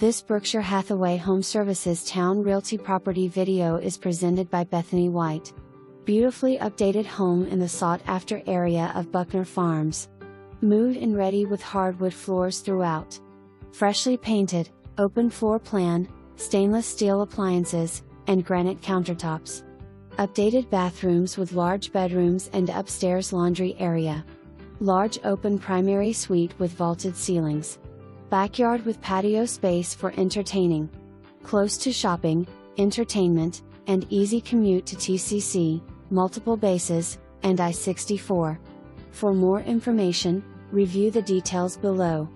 This Berkshire Hathaway HomeServices Towne Realty property video is presented by Bethany White. Beautifully updated home in the sought-after area of Buckner Farms. Move-in ready with hardwood floors throughout. Freshly painted, open floor plan, stainless steel appliances, and granite countertops. Updated bathrooms with large bedrooms and upstairs laundry area. Large open primary suite with vaulted ceilings. Backyard with patio space for entertaining. Close to shopping, entertainment, and easy commute to TCC, multiple bases, and I-64. For more information, review the details below.